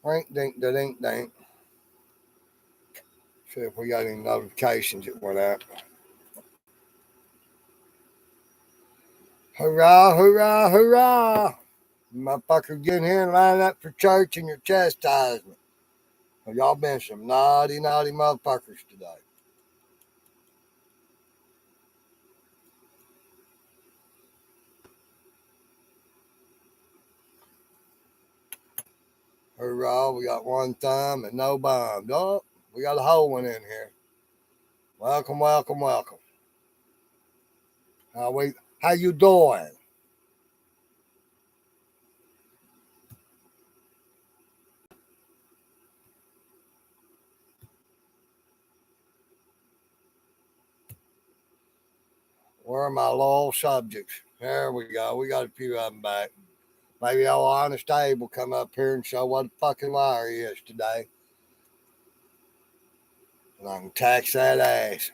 Rink, dink, da dink, dink. See if we got any notifications that went out. Hurrah, hurrah, hurrah! Motherfuckers getting here and lining up for church and your chastisement. Well, y'all been some naughty, naughty motherfuckers today. Hurrah, we got one thumb and no bomb. Oh, we got a whole one in here. Welcome, welcome, welcome. How you doing? Where are my loyal subjects? There we go. We got a few of them back. Maybe old Honest Abe will come up here and show what a fucking liar he is today. And I can tax that ass.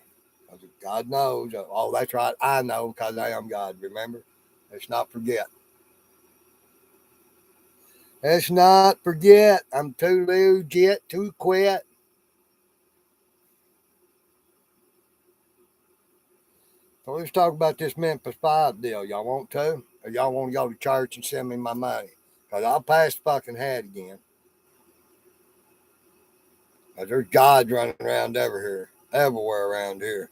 God knows. Oh, that's right. I know because I am God. Remember? Let's not forget. Let's not forget. I'm too legit to quit. So let's talk about this Memphis 5 deal. Y'all want to? Or y'all want to go to church and send me my money? Because I'll pass the fucking hat again. There's gods running around everywhere around here.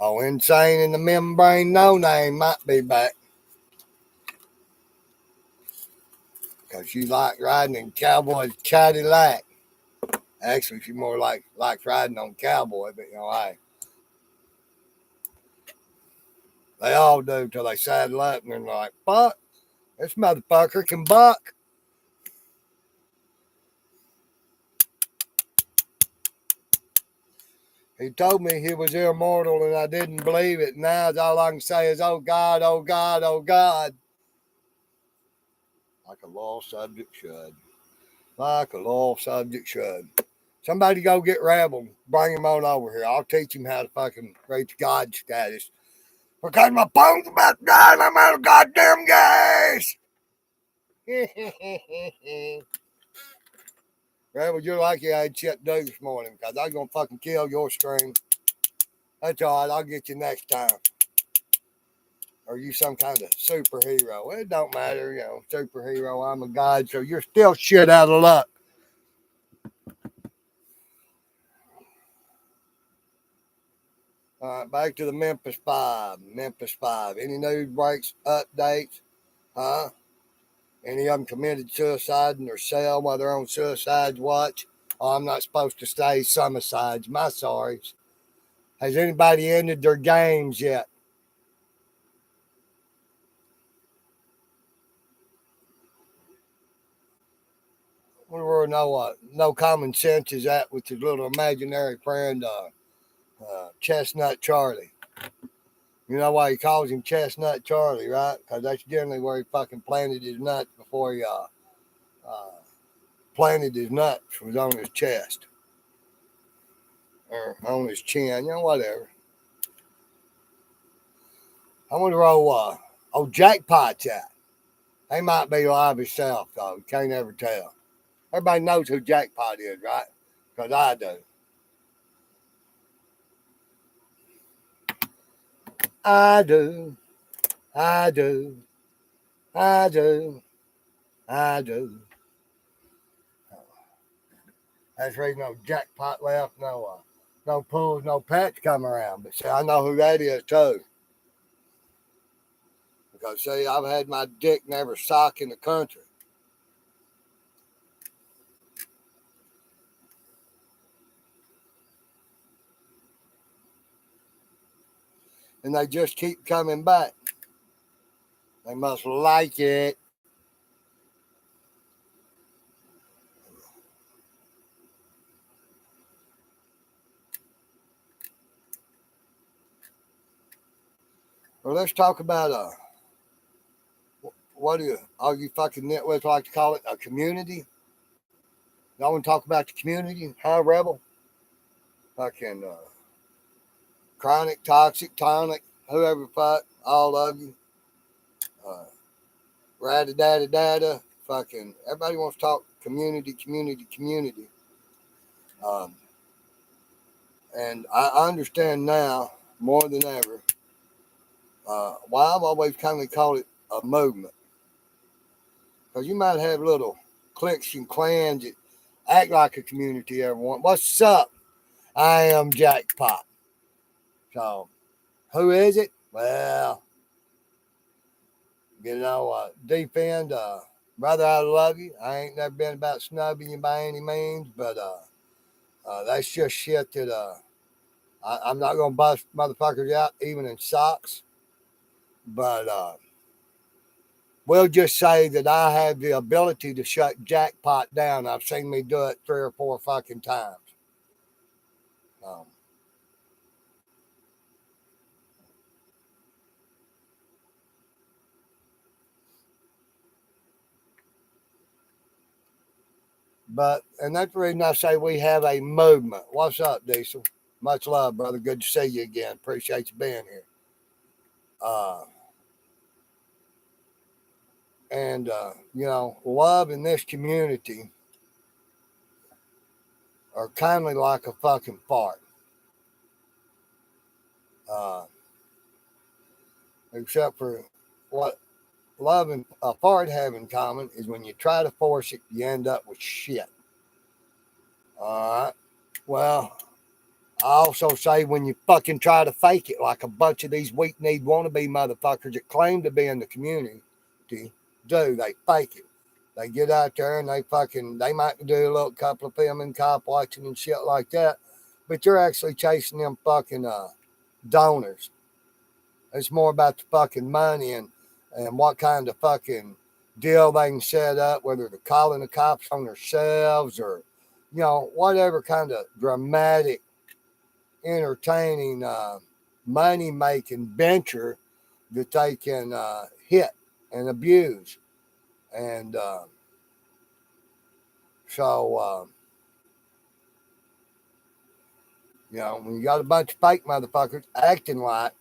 Oh, insane in the membrane, no name might be back. Because she like riding in Cowboy's Cadillac. Actually, she more likes riding on Cowboy, but hey. They all do till they saddle up and they're like, fuck, this motherfucker can buck. He told me he was immortal and I didn't believe it. Now all I can say is, oh God, oh God, oh God. Like a loyal subject should. Like a loyal subject should. Somebody go get Rebel. Bring him on over here. I'll teach him how to fucking reach God status. Because my phone's about to die and I'm out of goddamn gas. Rebel, you're lucky I had shit to do this morning because I'm going to fucking kill your stream. That's all right. I'll get you next time. Or you some kind of superhero. Well, it don't matter, superhero. I'm a god, so you're still shit out of luck. All right, back to the Memphis 5. Memphis 5. Any news breaks, updates? Huh? Any of them committed suicide in their cell while they're on suicide watch? Oh, I'm not supposed to say suicides. My sorries. Has anybody ended their games yet? Where no common sense is at with his little imaginary friend, Chestnut Charlie. You know why he calls him Chestnut Charlie, right? Because that's generally where he fucking planted his nuts before he planted his nuts was on his chest or on his chin, whatever. I wonder where Jackpot's at. He might be alive himself, though. You can't ever tell. Everybody knows who Jackpot is, right? Because I do. I do. I do. I do. I do. That's the reason no Jackpot left, no pools, no pets come around. But see, I know who that is too. Because see, I've had my dick in every sock in the country. And they just keep coming back. They must like it. Well, let's talk about what do all you fucking nitwits like to call it, a community? Y'all want to talk about the community, huh, Rebel? Fucking chronic, toxic, tonic, whoever fuck, all of you. Ratty daddy dada, fucking everybody wants to talk community. Um, and I understand now more than ever why I've always kind of called it a movement. Because you might have little cliques and clans that act like a community everyone. What's up? I am Jackpot. So, who is it? Well, defend. Brother, I love you. I ain't never been about snubbing you by any means, but that's just shit that I'm not going to bust motherfuckers out even in socks. But we'll just say that I have the ability to shut Jackpot down. I've seen me do it 3 or 4 fucking times. Um, and that's the reason I say we have a movement. What's up, Diesel? Much love, brother. Good to see you again. Appreciate you being here. Uh, and love in this community are kind of like a fucking fart. Uh, except for what love and a fart have in common is when you try to force it, you end up with shit. All right. Well, I also say when you fucking try to fake it, like a bunch of these weak-kneed wannabe motherfuckers that claim to be in the community do, they fake it. They get out there and they might do a little couple of filming, cop watching and shit like that, but you're actually chasing them fucking donors. It's more about the fucking money and what kind of fucking deal they can set up, whether they're calling the cops on themselves or, whatever kind of dramatic, entertaining, money making venture that they can hit and abuse. And so, when you got a bunch of fake motherfuckers acting like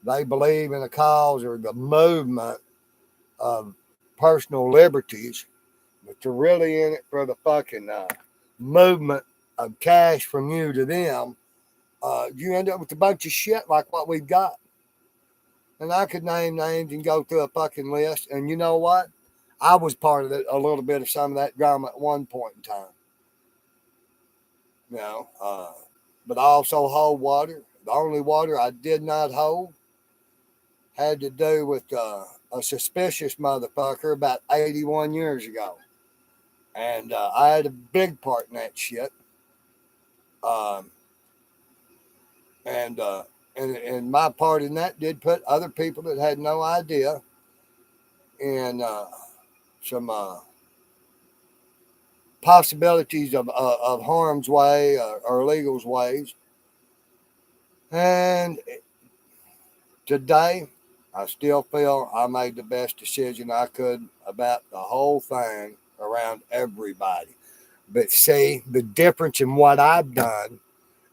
they believe in a cause or the movement of personal liberties, but they're really in it for the fucking movement of cash from you to them, you end up with a bunch of shit like what we've got. And I could name names and go through a fucking list. And you know what? I was part of it, a little bit of some of that drama at one point in time. But I also hold water. The only water I did not hold had to do with a suspicious motherfucker about 81 years ago. And I had a big part in that shit. Um, and my part in that did put other people that had no idea in some possibilities of harm's way or legal's ways. And today, I still feel I made the best decision I could about the whole thing around everybody. But see, the difference in what I've done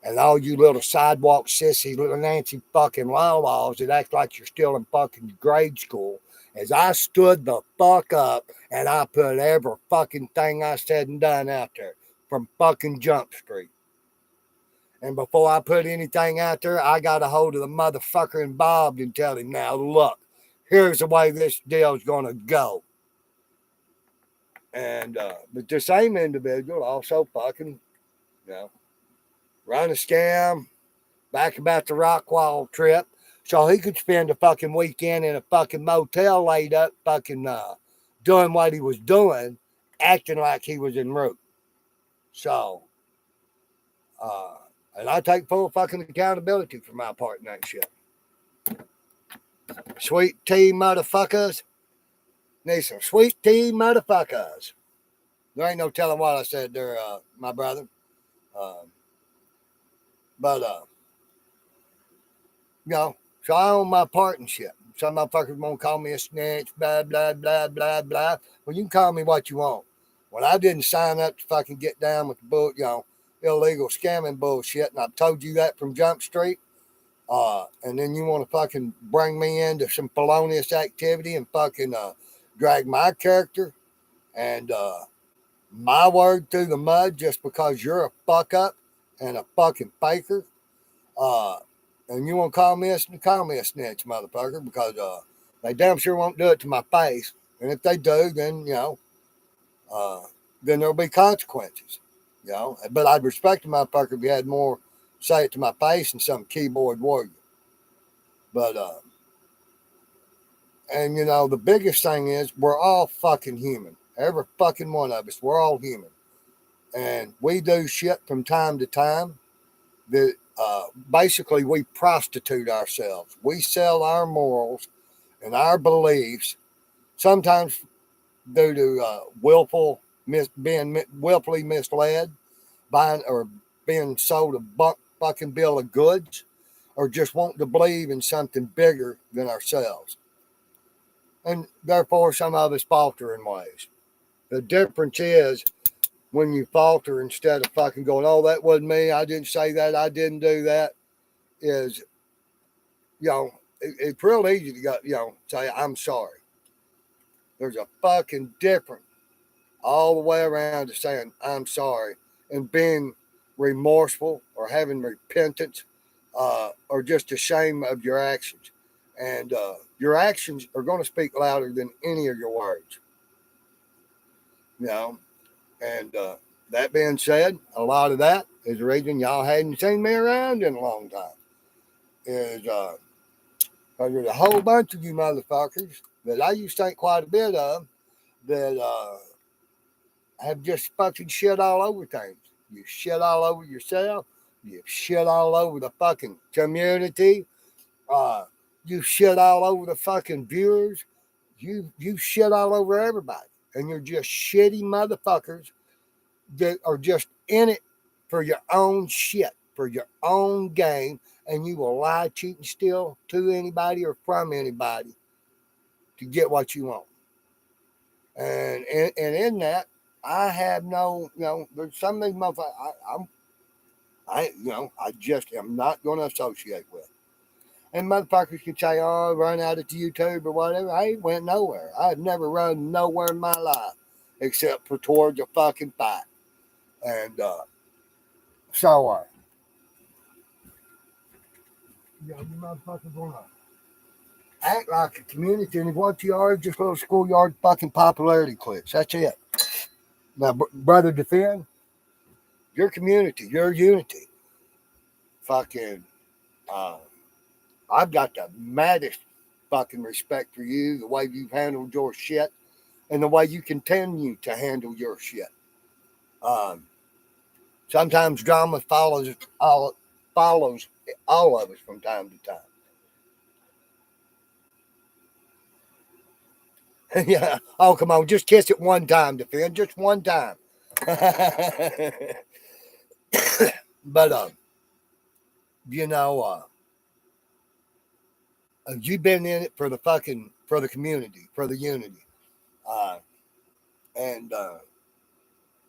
and all you little sidewalk sissy, little Nancy fucking laws that act like you're still in fucking grade school, is I stood the fuck up and I put every fucking thing I said and done out there from fucking Jump Street. And before I put anything out there, I got a hold of the motherfucker involved and tell him, now look, here's the way this deal's gonna go. And but the same individual also fucking, run a scam back about the Rockwall trip so he could spend a fucking weekend in a fucking motel laid up fucking doing what he was doing, acting like he was en route. So, and I take full fucking accountability for my part in that shit. Sweet tea motherfuckers. Need some sweet tea motherfuckers. There ain't no telling what I said there, my brother. But so I own my part and shit. Some motherfuckers won't call me a snitch, blah, blah, blah, blah, blah. Well, you can call me what you want. When I didn't sign up to fucking get down with the illegal scamming bullshit, and I've told you that from Jump Street, and then you want to fucking bring me into some felonious activity and fucking drag my character And my word through the mud, just because you're a fuck up and a fucking faker, uh, and you want to call me a snitch, motherfucker, because they damn sure won't do it to my face. And if they do, then, uh, then there'll be consequences, But I'd respect a motherfucker if he had more say it to my face than some keyboard warrior. But, and the biggest thing is we're all fucking human. Every fucking one of us, we're all human. And we do shit from time to time that basically we prostitute ourselves. We sell our morals and our beliefs, sometimes due to being willfully misled, buying or being sold a fucking bill of goods, or just wanting to believe in something bigger than ourselves. And therefore, some of us falter in ways. The difference is when you falter instead of fucking going, oh, that wasn't me, I didn't say that, I didn't do that, is, it's real easy to go, say, I'm sorry. There's a fucking difference all the way around to saying, I'm sorry, and being remorseful or having repentance or just ashamed of your actions. And your actions are going to speak louder than any of your words. And that being said, a lot of that is the reason y'all hadn't seen me around in a long time. Is there's a whole bunch of you motherfuckers that I used to think quite a bit of that have just fucking shit all over things. You shit all over yourself. You shit all over the fucking community. You shit all over the fucking viewers. You shit all over everybody. And you're just shitty motherfuckers that are just in it for your own shit, for your own game, and you will lie, cheat, and steal to anybody or from anybody to get what you want. And in that, I have no, there's some of these motherfuckers I just am not going to associate with. And motherfuckers can say, oh, run out of YouTube or whatever. I ain't went nowhere. I've never run nowhere in my life except for towards a fucking fight. And so you motherfuckers want to act like a community, and what you are is just little schoolyard fucking popularity clicks. That's it. Now, brother, defend your community, your unity. Fucking, uh, I've got the maddest fucking respect for you, the way you've handled your shit, and the way you continue to handle your shit. Um, Sometimes drama follows all of us from time to time. Yeah. Oh, come on. Just kiss it one time, defend. Just one time. But, you know, you've been in it for for the community, for the unity. Uh, and, uh,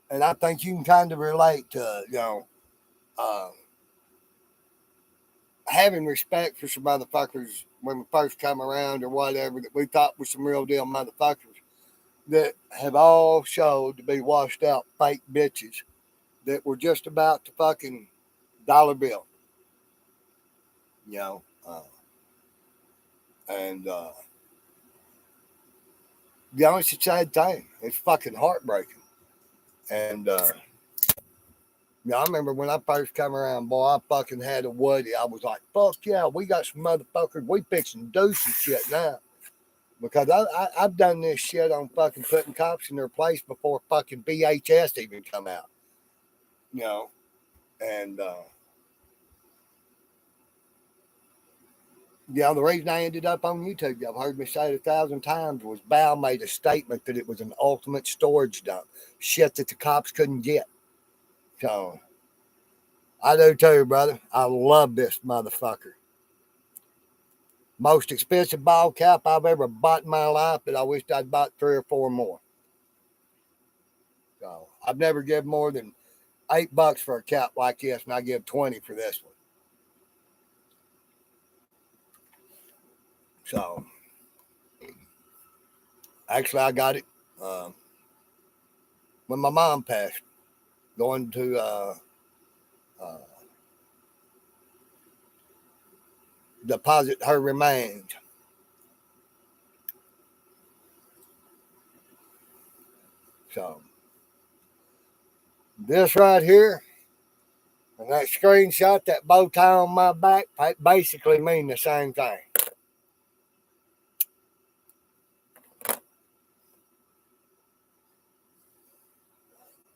and I think you can kind of relate to, uh, having respect for some motherfuckers when we first come around or whatever that we thought was some real deal motherfuckers that have all showed to be washed out fake bitches that were just about the fucking dollar bill, you know. And be honest, it's a sad thing. It's fucking heartbreaking. And I remember when I first come around, boy, I fucking had a Woody. I was like, fuck yeah, we got some motherfuckers. We fixing to do some shit now. Because I've done this shit on fucking putting cops in their place before fucking VHS even come out. You know, and the reason I ended up on YouTube, y'all heard me say it 1,000 times, was Bow made a statement that it was an ultimate storage dump. Shit that the cops couldn't get. So, I do too, brother. I love this motherfucker. Most expensive ball cap I've ever bought in my life, but I wished I'd bought 3 or 4 more. So, I've never given more than $8 for a cap like this, and I give 20 for this one. So, actually, I got it. when my mom passed, going to deposit her remains. So this right here and that screenshot, that bow tie on my back, basically mean the same thing.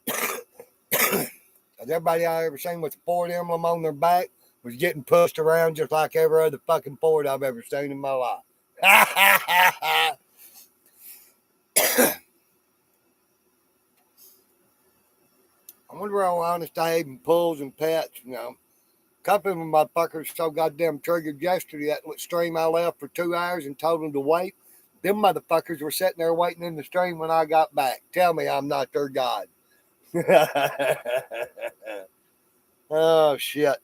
Has everybody I ever seen with the Ford emblem on their back was getting pushed around just like every other fucking Ford I've ever seen in my life. I wonder where Honest Abe and Pulls and Pets, a couple of them motherfuckers so goddamn triggered yesterday that stream I left for 2 hours and told them to wait. Them motherfuckers were sitting there waiting in the stream when I got back. Tell me I'm not their God. Oh, shit.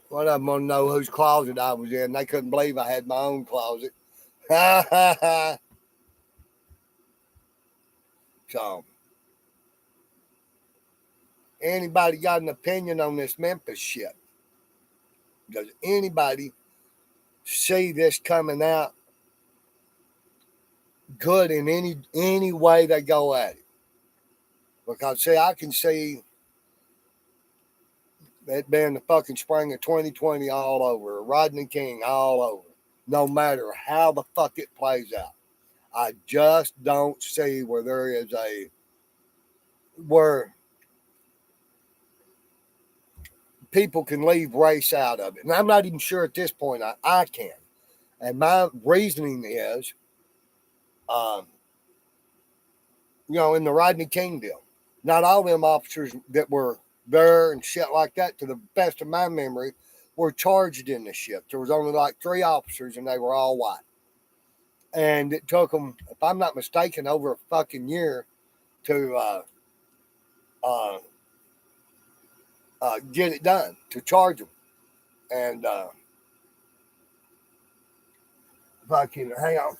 One of them want to know whose closet I was in. They couldn't believe I had my own closet. So, anybody got an opinion on this Memphis shit? Does anybody see this coming out good in any way they go at it? Because, see, I can see it being the fucking spring of 2020 all over, Rodney King all over, no matter how the fuck it plays out. I just don't see where there is where people can leave race out of it. And I'm not even sure at this point I can. And my reasoning is, in the Rodney King deal, not all them officers that were there and shit like that, to the best of my memory, were charged in the shit. There was only like 3 officers and they were all white. And it took them, if I'm not mistaken, over a fucking year to get it done, to charge them. And fucking, hang on.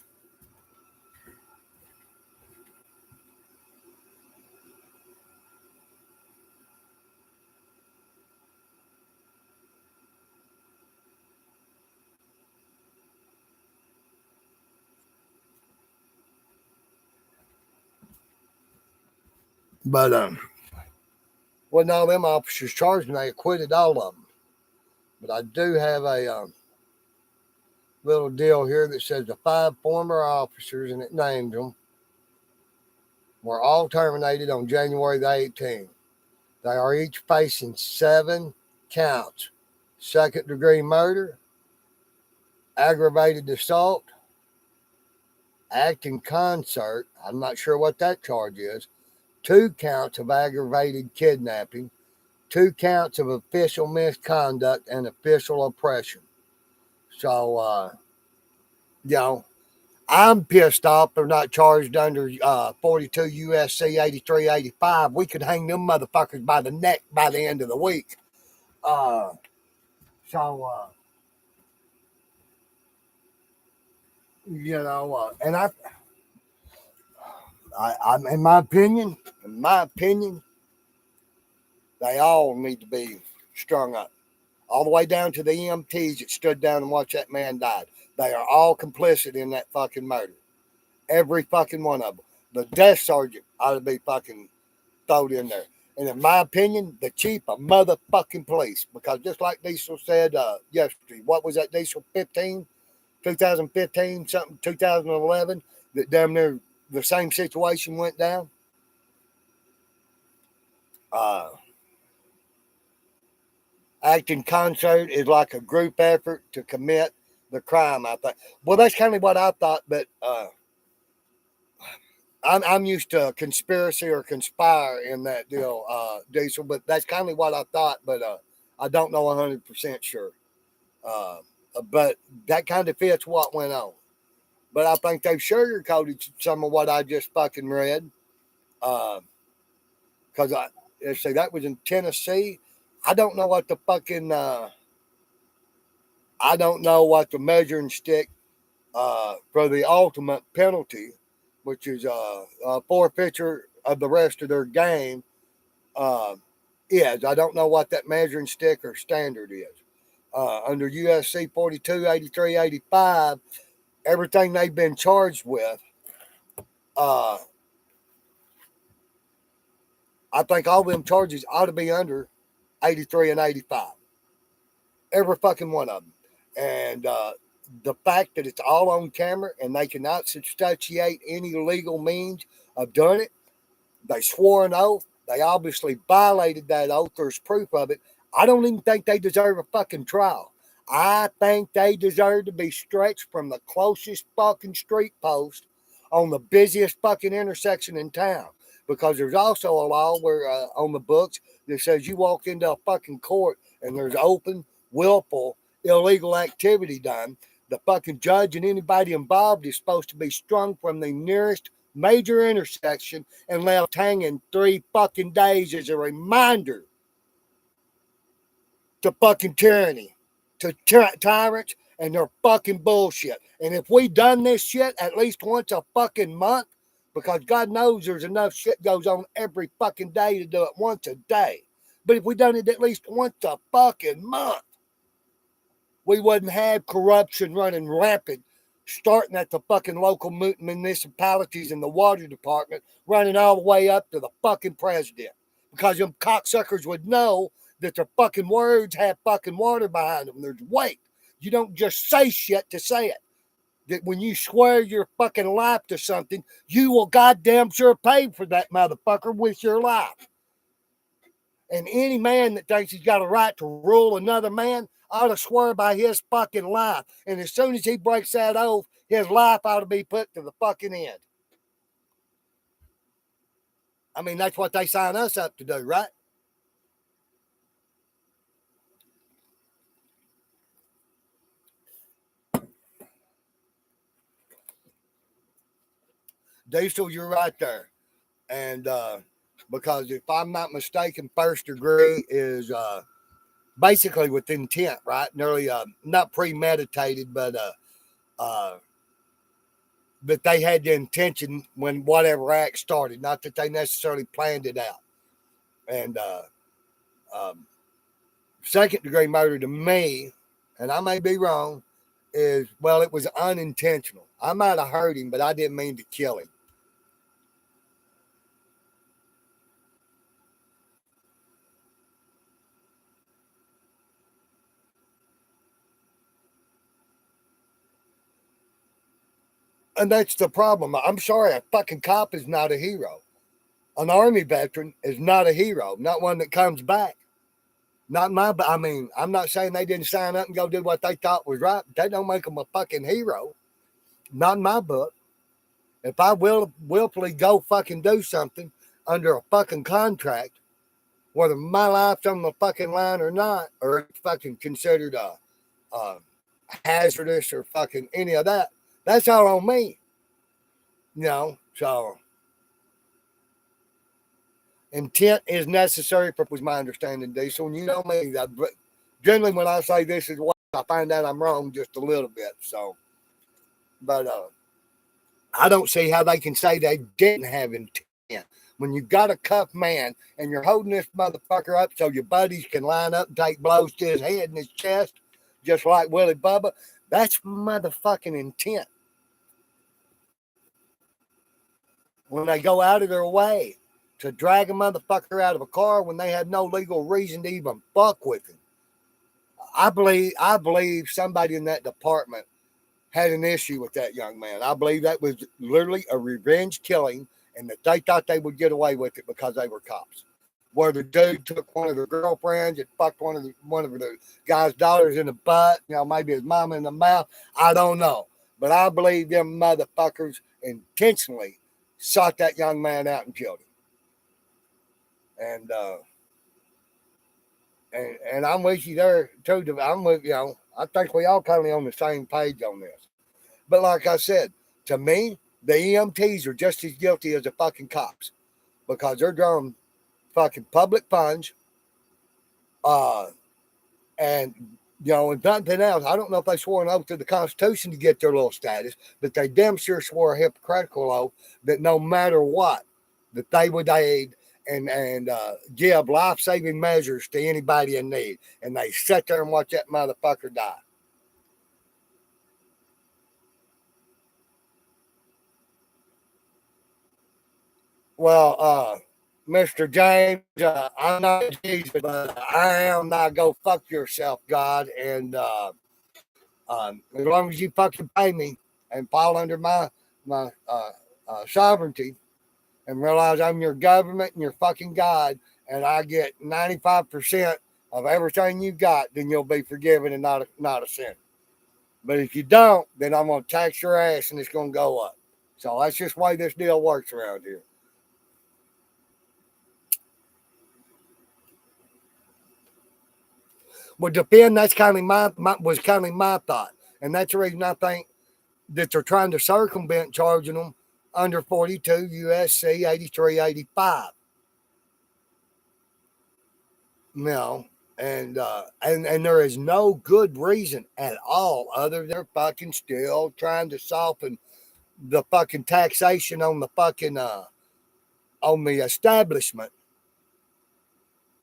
But wasn't all them officers charged, and they acquitted all of them. But I do have a little deal here that says the 5 former officers, and it names them, were all terminated on January the 18th. They are each facing 7 counts: second-degree murder, aggravated assault, act in concert. I'm not sure what that charge is. 2 counts of aggravated kidnapping, 2 counts of official misconduct, and official oppression. So, I'm pissed off they're not charged under 42 USC 8385. We could hang them motherfuckers by the neck by the end of the week. And I in my opinion, they all need to be strung up. All the way down to the EMTs that stood down and watched that man die. They are all complicit in that fucking murder. Every fucking one of them. The death sergeant ought to be fucking thrown in there. And in my opinion, the chief of motherfucking police. Because just like Diesel said yesterday, what was that, Diesel? 2015, something, 2011, that damn near the same situation went down. Act in concert is like a group effort to commit the crime, I think. Well, that's kind of what I thought, but I'm used to conspiracy or conspire in that deal, Diesel, but that's kind of what I thought, but I don't know 100% sure. But that kind of fits what went on. But I think they've sugarcoated some of what I just fucking read. Because let's see, that was in Tennessee. I don't know what the fucking, I don't know what the measuring stick for the ultimate penalty which is a forfeiture of the rest of their game, uh, is. I don't know what that measuring stick or standard is. Under USC 42, 83, 85, everything they've been charged with, uh, I think all them charges ought to be under 83 and 85. Every fucking one of them. And the fact that it's all on camera and they cannot substantiate any legal means of doing it, they swore an oath. They obviously violated that oath. There's proof of it. I don't even think they deserve a fucking trial. I think they deserve to be stretched from the closest fucking street post on the busiest fucking intersection in town. Because there's also a law where on the books that says you walk into a fucking court and there's open, willful, illegal activity done. The fucking judge and anybody involved is supposed to be strung from the nearest major intersection and left hanging 3 fucking days as a reminder to fucking tyranny, to tyrants and their fucking bullshit. And if we done this shit at least once a fucking month, because God knows there's enough shit goes on every fucking day to do it once a day. But if we done it at least once a fucking month, we wouldn't have corruption running rampant, starting at the fucking local municipalities and the water department, running all the way up to the fucking president. Because them cocksuckers would know that their fucking words have fucking water behind them. There's weight. You don't just say shit to say it. That when you swear your fucking life to something, you will goddamn sure pay for that motherfucker with your life. And any man that thinks he's got a right to rule another man ought to swear by his fucking life. And as soon as he breaks that oath, his life ought to be put to the fucking end. I mean, that's what they sign us up to do, right? Diesel, you're right there. And because if I'm not mistaken, first degree is basically with intent, right? Nearly not premeditated, but that they had the intention when whatever act started, not that they necessarily planned it out. And second degree murder to me, and I may be wrong, is, well, it was unintentional. I might have hurt him, but I didn't mean to kill him. And that's the problem. I'm sorry, a fucking cop is not a hero. An Army veteran is not a hero, not one that comes back. Not my, I mean, I'm not saying they didn't sign up and go do what they thought was right. That don't make them a fucking hero. Not in my book. If I willfully go fucking do something under a fucking contract, whether my life's on the fucking line or not, or it's fucking considered hazardous or fucking any of that, that's all on me. You know, so intent is necessary for, was my understanding, Diesel. And you know me, generally when I say this is what I find out I'm wrong just a little bit. So, but I don't see how they can say they didn't have intent. When you've got a cuffed man and you're holding this motherfucker up so your buddies can line up and take blows to his head and his chest, just like Willie Bubba, that's motherfucking intent. When they go out of their way to drag a motherfucker out of a car when they had no legal reason to even fuck with him. I believe somebody in that department had an issue with that young man. I believe that was literally a revenge killing and that they thought they would get away with it because they were cops. Where the dude took one of their girlfriends and fucked one of the guy's daughters in the butt, you know, maybe his mama in the mouth. I don't know. But I believe them motherfuckers intentionally sought that young man out and killed him. And I'm with you there too. I'm with, you know, I think we all kind of on the same page on this. But like I said, to me, the EMTs are just as guilty as the fucking cops because they're drawing fucking public funds and And nothing else. I don't know if they swore an oath to the Constitution to get their little status, but they damn sure swore a hypocritical oath that no matter what, that they would aid and give life saving measures to anybody in need. And they sat there and watched that motherfucker die. Well, Mr. James, I'm not Jesus, but I am not go fuck yourself, God. And as long as you fucking pay me and fall under my sovereignty and realize I'm your government and your fucking God, and I get 95% of everything you got, then you'll be forgiven and not a sin. But if you don't, then I'm gonna tax your ass and it's gonna go up. So that's just the way this deal works around here. Well, defend, that's kind of my thought, and that's the reason I think that they're trying to circumvent charging them under 42 USC 8385. No, and there is no good reason at all other than they're fucking still trying to soften the fucking taxation on the fucking on the establishment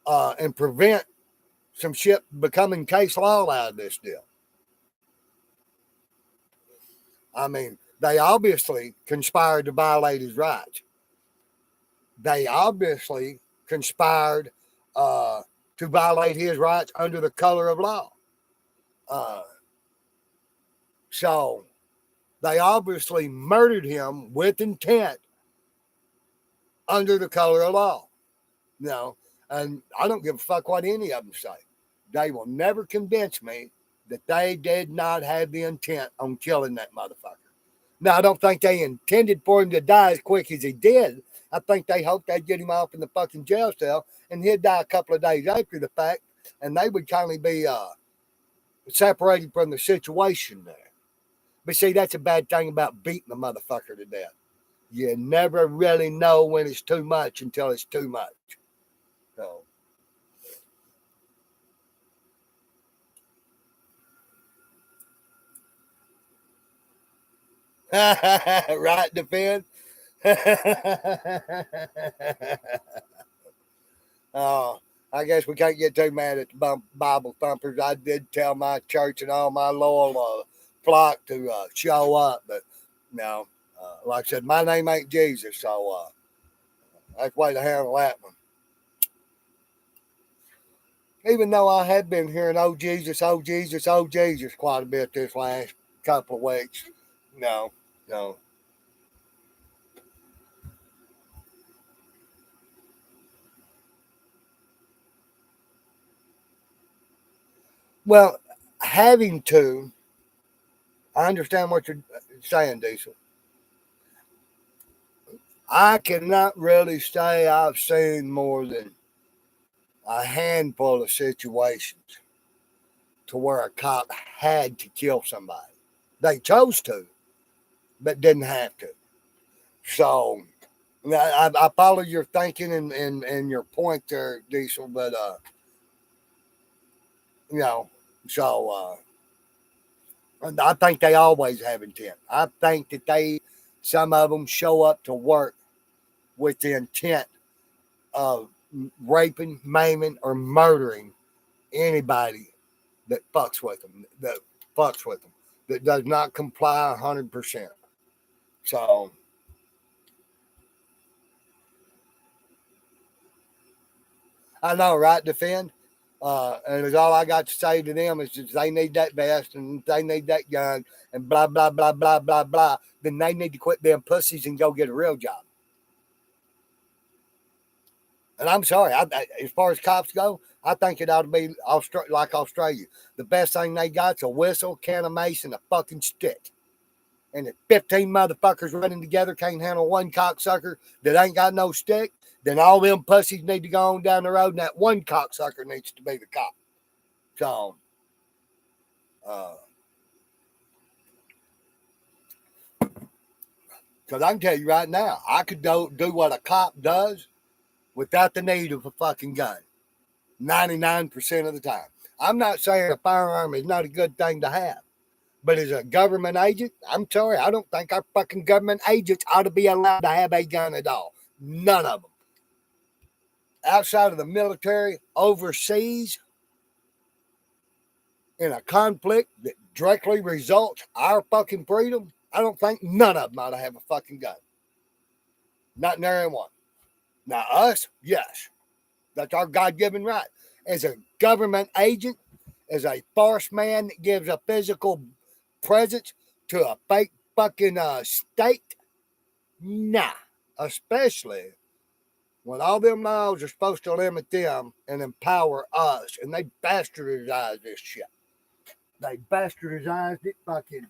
and prevent some shit becoming case law out of this deal. I mean, they obviously conspired to violate his rights. They obviously conspired to violate his rights under the color of law. Uh, so they obviously murdered him with intent under the color of law. And I don't give a fuck what any of them say. They will never convince me that they did not have the intent on killing that motherfucker. Now, I don't think they intended for him to die as quick as he did. I think they hoped they'd get him off in the fucking jail cell and he'd die a couple of days after the fact, and they would kind of be separated from the situation there. But see, that's a bad thing about beating a motherfucker to death. You never really know when it's too much until it's too much. So. Right, defend. Oh, I guess we can't get too mad at the Bible thumpers. I did tell my church and all my loyal flock to show up, but no, like I said, my name ain't Jesus, so that's the way to handle that one. Even though I have been hearing "Oh Jesus, oh Jesus, oh Jesus" quite a bit this last couple of weeks. No, no. Well, having to, I understand what you're saying, Diesel. I cannot really say I've seen more than a handful of situations to where a cop had to kill somebody. They chose to, but didn't have to. So I follow your thinking and your point there, Diesel, but you know, so I think they always have intent. I think that some of them show up to work with the intent of raping, maiming, or murdering anybody that fucks with them, that does not comply 100%. So I know, right? Defend. And it's all I got to say to them is that they need that vest and they need that gun and blah, blah, blah, blah, blah, blah. Then they need to quit being pussies and go get a real job. And I'm sorry, as far as cops go, I think it ought to be like Australia. The best thing they got's a whistle, can of mace, and a fucking stick. And if 15 motherfuckers running together can't handle one cocksucker that ain't got no stick, then all them pussies need to go on down the road, and that one cocksucker needs to be the cop. So, because I can tell you right now, I could do what a cop does without the need of a fucking gun 99% of the time. I'm not saying a firearm is not a good thing to have. But as a government agent, I'm sorry, I don't think our fucking government agents ought to be allowed to have a gun at all. None of them. Outside of the military, overseas, in a conflict that directly results our fucking freedom, I don't think none of them ought to have a fucking gun. Not nary one. Now us, yes. That's our God-given right. As a government agent, as a force man that gives a physical presence to a fake fucking state, nah. Especially when all them laws are supposed to limit them and empower us, and they bastardized this shit. They bastardized it fucking,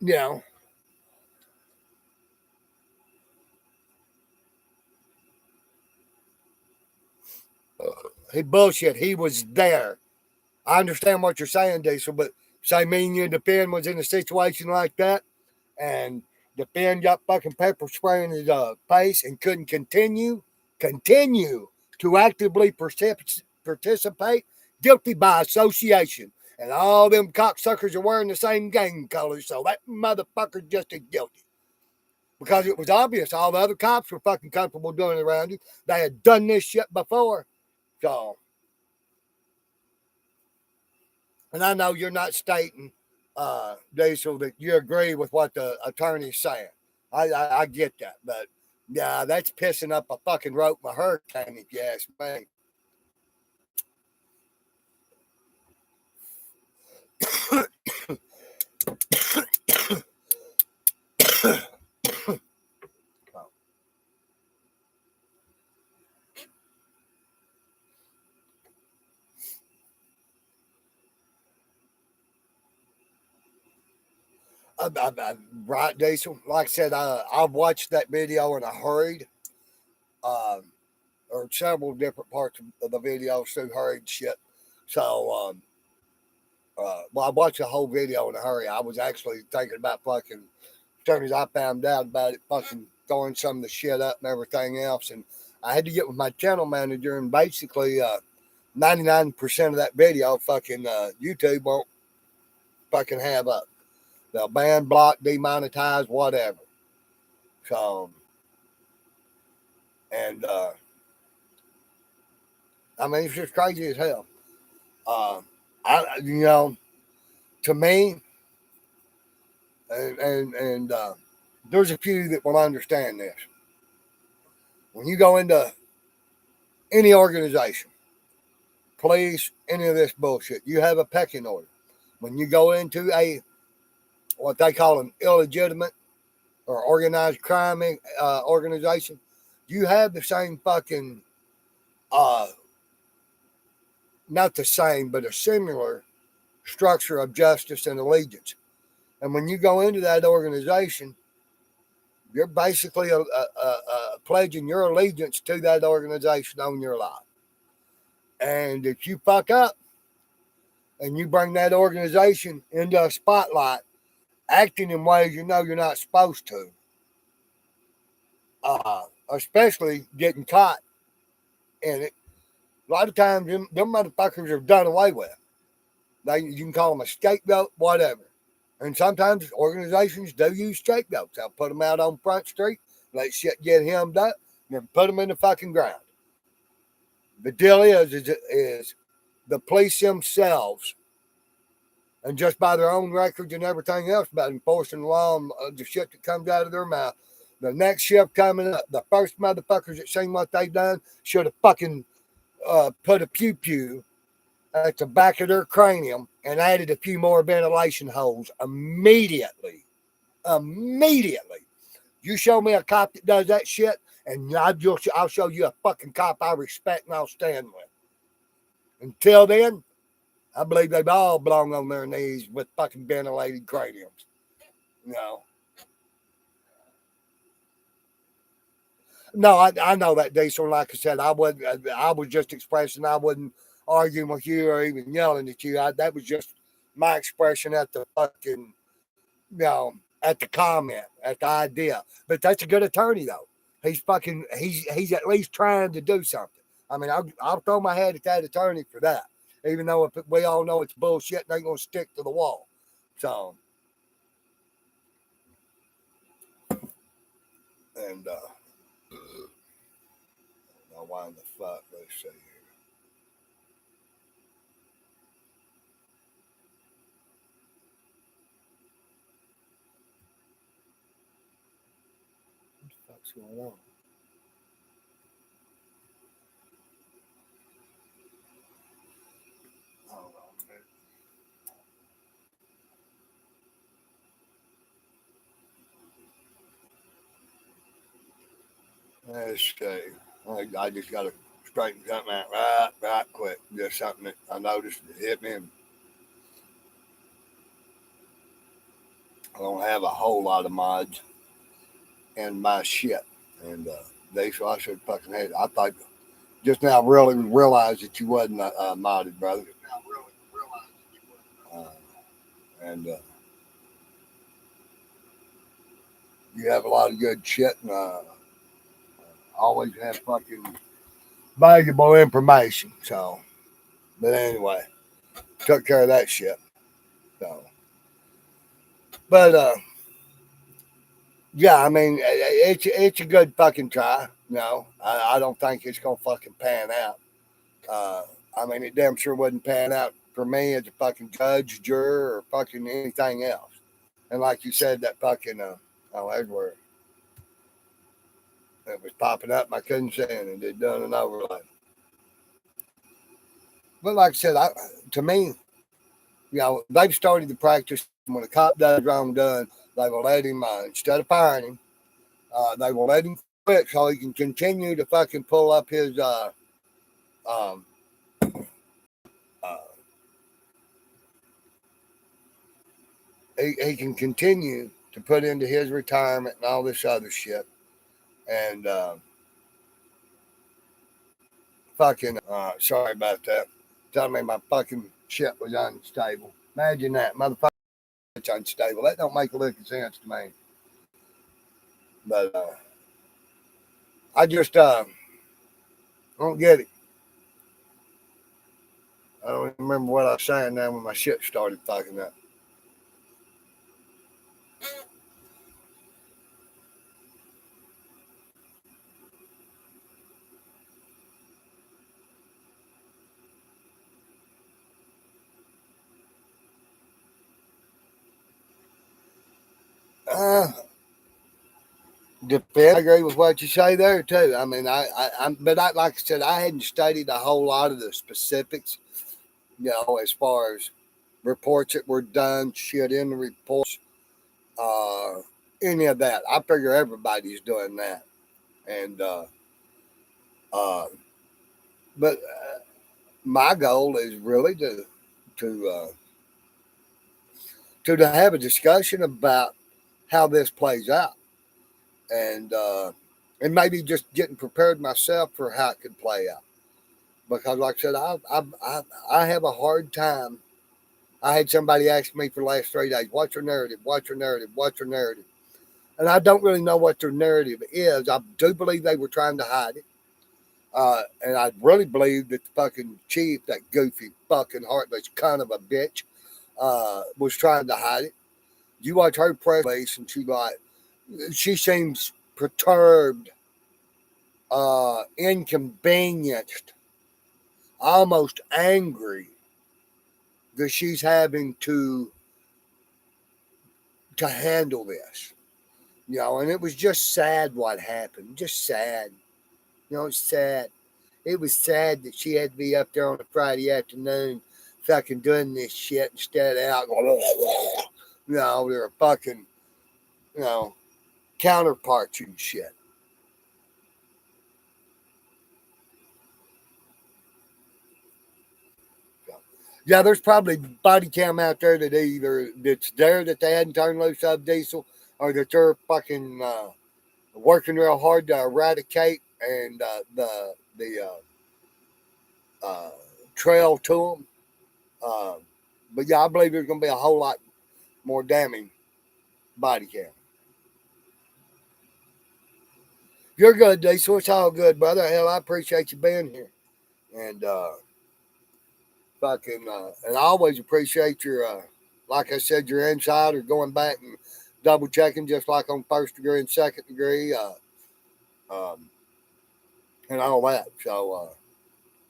you know. He bullshit. He was there. I understand what you're saying, Diesel, but say me and you defend was in a situation like that, and defend got fucking pepper spray in his face and couldn't continue to actively participate, guilty by association. And all them cocksuckers are wearing the same gang colors, so that motherfucker's just as guilty. Because it was obvious all the other cops were fucking comfortable doing it around you. They had done this shit before. So, and I know you're not stating, Diesel, that you agree with what the attorney's saying. I get that, but yeah, that's pissing up a fucking rope in a hurricane, if you ask me. Right, Diesel. Like I said, I've watched that video and I hurried. Um, or several different parts of the video, so hurried shit. So, well, I watched the whole video in a hurry. I was actually thinking about fucking, as soon as I found out about it, fucking throwing some of the shit up and everything else. And I had to get with my channel manager, and basically, 99% of that video, fucking YouTube won't fucking have up. They'll ban, block, demonetize, whatever. So, and I mean, it's just crazy as hell. You know, to me, and there's a few that will understand this. When you go into any organization, police, any of this bullshit, you have a pecking order. When you go into a what they call an illegitimate or organized crime organization, you have the same fucking, not the same, but a similar structure of justice and allegiance. And when you go into that organization, you're basically pledging your allegiance to that organization on your life. And if you fuck up and you bring that organization into a spotlight, acting in ways you know you're not supposed to, especially getting caught in it, a lot of times them motherfuckers are done away with. You can call them a scapegoat, whatever. And sometimes organizations do use scapegoats. They'll put them out on Front Street, let shit get hemmed up, and then put them in the fucking ground. The deal is the police themselves, and just by their own records and everything else about enforcing the law and the shit that comes out of their mouth, the next shift coming up, the first motherfuckers that seen what they done should have fucking put a pew-pew at the back of their cranium and added a few more ventilation holes immediately. Immediately. You show me a cop that does that shit, and I'll show you a fucking cop I respect and I'll stand with. Until then, I believe they all belong on their knees with fucking ventilated craniums. You know. No, I know that, Diesel. Like I said, I was just expressing. I wasn't arguing with you or even yelling at you. That was just my expression at the fucking, at the comment, at the idea. But that's a good attorney, though. He's at least trying to do something. I mean, I'll throw my hat at that attorney for that, even though we all know it's bullshit and they're going to stick to the wall. So, and now why in the fuck? Let's see here. What the fuck's going on? Hold on a minute. Let's see. I just got to straighten something out right quick. Just something that I noticed that hit me. And I don't have a whole lot of mods in my shit. And so I should fucking hate it. I thought just now really realized that you wasn't modded, brother. Uh, and you have a lot of good shit and always have fucking valuable information. So, but anyway, took care of that shit. So, but yeah, I mean, it's a good fucking try. No, I don't think it's gonna fucking pan out. Uh, I mean, it damn sure wouldn't pan out for me as a fucking judge, juror, or fucking anything else. And like you said, that fucking oh, there's where it was popping up. I couldn't see it, and it done an overlay. But like I said, to me, they've started the practice when a cop does wrong done, they will let him instead of firing him, they will let him quit so he can continue to fucking pull up his um, uh, he can continue to put into his retirement and all this other shit. And fucking, sorry about that. Telling me my fucking shit was unstable. Imagine that, motherfucker. It's unstable. That don't make a lick of sense to me. But I just don't get it. I don't remember what I was saying now when my shit started fucking up. Uh, Depends. I agree with what you say there too. I mean, but like I said, I hadn't studied a whole lot of the specifics. As far as reports that were done, shit in the reports, uh, any of that. I figure everybody's doing that, and uh, but my goal is really to to have a discussion about how this plays out, and maybe just getting prepared myself for how it could play out. Because, like I said, I have a hard time. I had somebody ask me for the last 3 days, "What's your narrative? What's your narrative? What's your narrative?" And I don't really know what their narrative is. I do believe they were trying to hide it. And I really believe that the fucking chief, that goofy fucking heartless kind of a bitch, was trying to hide it. You watch her press release, and she seems perturbed, inconvenienced, almost angry that she's having to handle this. And it was just sad what happened. Just sad. It's sad. It was sad that she had to be up there on a Friday afternoon fucking doing this shit instead of out going, they're fucking, you know, counterparts and shit. Yeah, there's probably body cam out there that's there that they hadn't turned loose of diesel, or that they're fucking working real hard to eradicate and the trail to them. But yeah, I believe there's going to be a whole lot more damning body cam. You're good, Diesel. It's all good, brother. Hell, I appreciate you being here. And and I always appreciate your, like I said, your insight or going back and double checking, just like on first degree and second degree, um, and all that. So,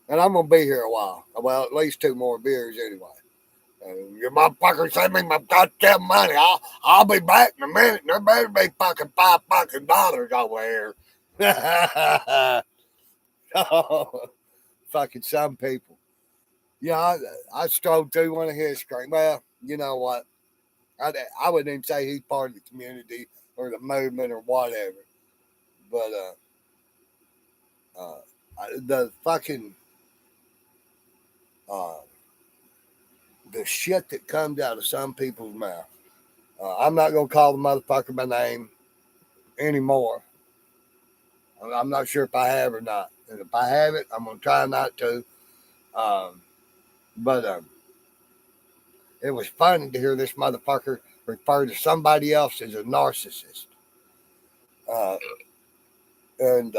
and I'm gonna be here a while. Well, at least 2 more beers anyway. You motherfuckers send me my goddamn money. I'll be back in a minute. There better be fucking $5 over here. Oh, fucking some people. Yeah, I strolled through one of his screens. Well, you know what? I wouldn't even say he's part of the community or the movement or whatever. But uh, the fucking uh, the shit that comes out of some people's mouth. I'm not gonna call the motherfucker by name anymore. I'm not sure if I have or not. And if I have it, I'm gonna try not to. Um, but it was funny to hear this motherfucker refer to somebody else as a narcissist. Uh, and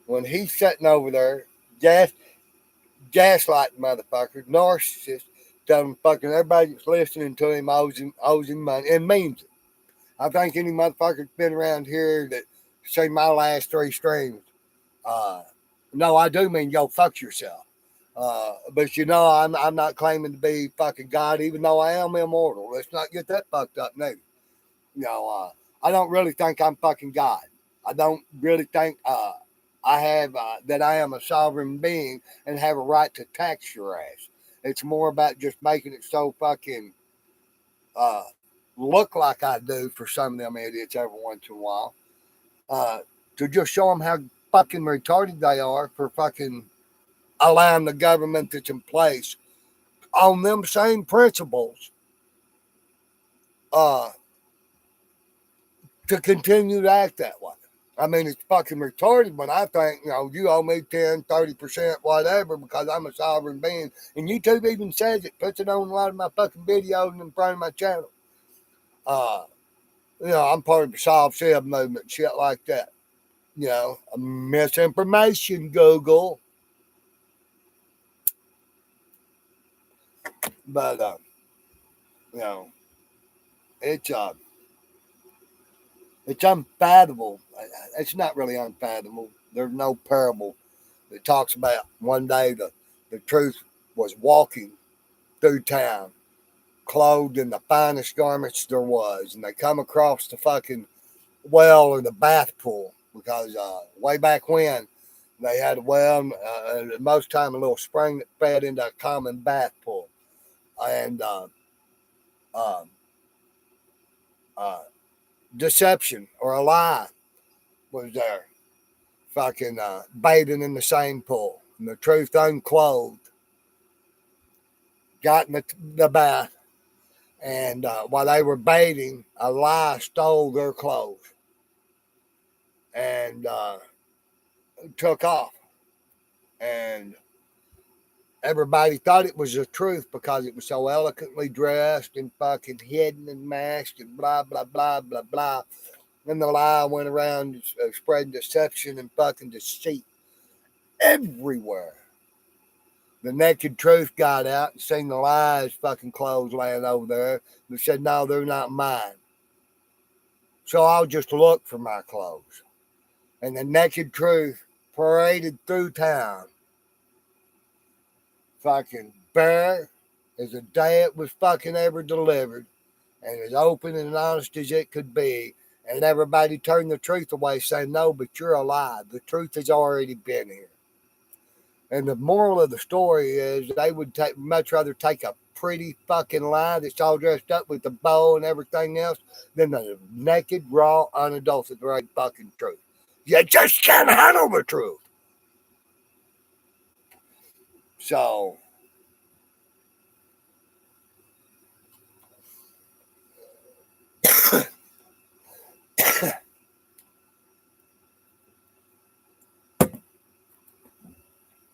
when he's sitting over there, gaslighting motherfucker, narcissist, telling fucking everybody that's listening to him owes him money and means it. I think any motherfucker that's been around here that seen my last 3 streams, uh, no, I do mean go fuck yourself. But you know, I'm not claiming to be fucking God, even though I am immortal. Let's not get that fucked up, neither. You know, I don't really think I'm fucking God. I don't really think I have that I am a sovereign being and have a right to tax your ass. It's more about just making it so fucking uh, look like I do for some of them idiots every once in a while. Uh, to just show them how fucking retarded they are for fucking allowing the government that's in place on them same principles uh, to continue to act that way. I mean, it's fucking retarded when I think, you owe me 10, 30%, whatever, because I'm a sovereign being. And YouTube even says it, puts it on a lot of my fucking videos in front of my channel. Uh, I'm part of the Solve Sib movement, shit like that. Misinformation, Google. But, you know, it's, uh, it's unfathomable. It's not really unfathomable. There's no parable that talks about one day the truth was walking through town, clothed in the finest garments there was, and they come across the fucking well or the bath pool because way back when they had a well, most time a little spring that fed into a common bath pool, and uh, uh, deception or a lie was there, fucking bathing in the same pool, and the truth unclothed got in the bath. And while they were bathing, a lie stole their clothes and took off. And everybody thought it was the truth because it was so eloquently dressed and fucking hidden and masked and blah, blah, blah, blah, blah. And the lie went around spreading deception and fucking deceit everywhere. The naked truth got out and seen the lie's fucking clothes laying over there. They said, no, they're not mine. So I'll just look for my clothes. And the naked truth paraded through town, fucking bare as the day it was fucking ever delivered, and as open and honest as it could be. And everybody turned the truth away, saying, no, but you're a lie. The truth has already been here. And the moral of the story is they would much rather take a pretty fucking lie that's all dressed up with the bow and everything else than the naked, raw, unadulterated fucking truth. You just can't handle the truth. So,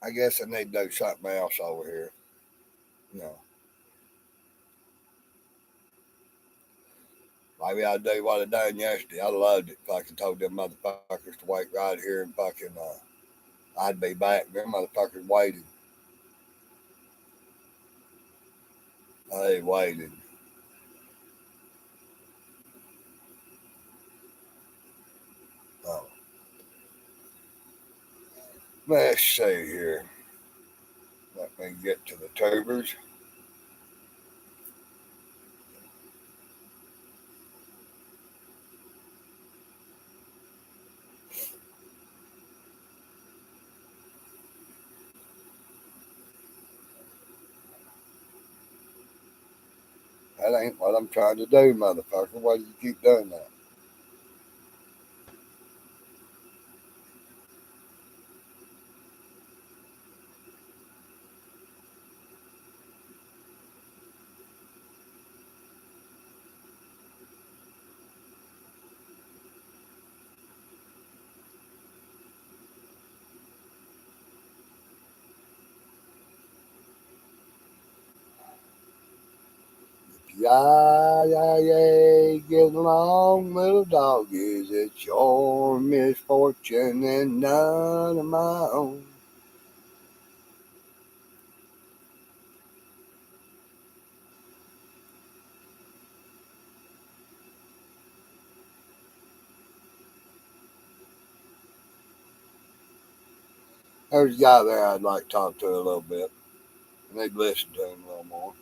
I guess I need to do something else over here. You know, maybe I'll do what I done yesterday. I loved it. Fucking told them motherfuckers to wait right here and fucking I'd be back. Them motherfuckers waited. They waited. Oh, let's see here. Let me get to the tubers. That ain't what I'm trying to do, motherfucker. Why do you keep doing that? Yeah, yeah, yeah, get along, little doggies. It's your misfortune and none of my own. There's a guy there I'd like to talk to a little bit. Maybe listen to him a little more.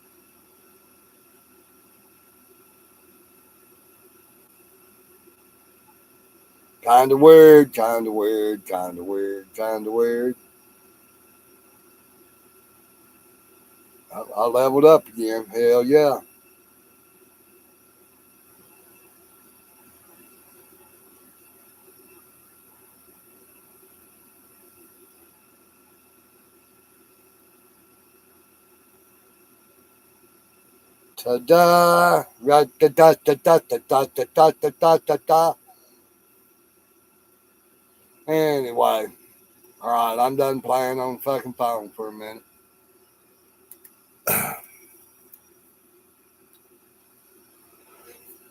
Kind of weird, kind of weird, kind of weird, kind of weird. I leveled up again. Hell yeah. Ta-da! Ra-ta-ta-ta-ta-ta-ta-ta-ta-ta. Anyway, all right, I'm done playing on the fucking phone for a minute.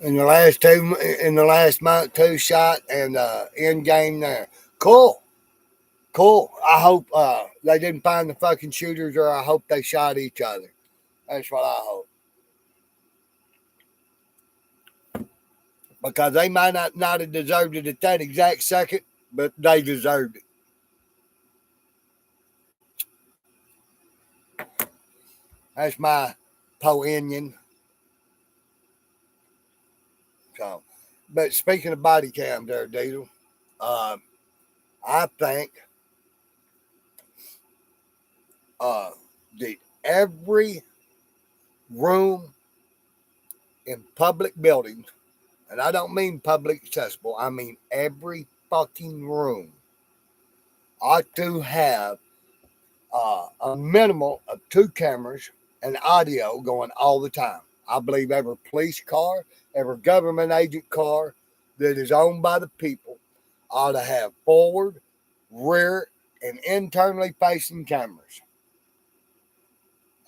In the last month, two shot and end game there. Cool, cool. I hope they didn't find the fucking shooters, or I hope they shot each other. That's what I hope, because they might not have deserved it at that exact second, but they deserved it. That's my opinion. So, but speaking of body cam, there, Diesel, uh, I think uh, that every room in public buildings, and I don't mean public accessible, I mean every fucking room, ought to have a minimal of two cameras and audio going all the time. I believe every police car, every government agent car that is owned by the people ought to have forward, rear, and internally facing cameras.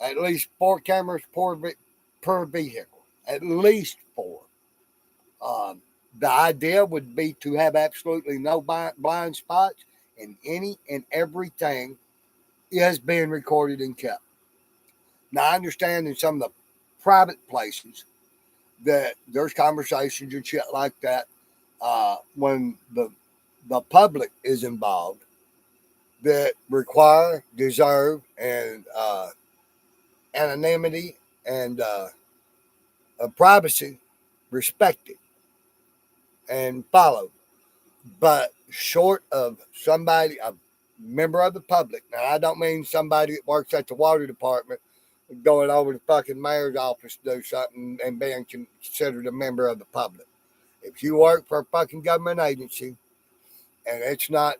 At least four cameras per vehicle. At least four. Um, the idea would be to have absolutely no blind spots, and any and everything is being recorded and kept. Now, I understand in some of the private places that there's conversations and shit like that when the public is involved that require, deserve, and anonymity and privacy respected and followed. But short of somebody, a member of the public, now I don't mean somebody that works at the water department going over to fucking mayor's office to do something and being considered a member of the public. If you work for a fucking government agency and it's not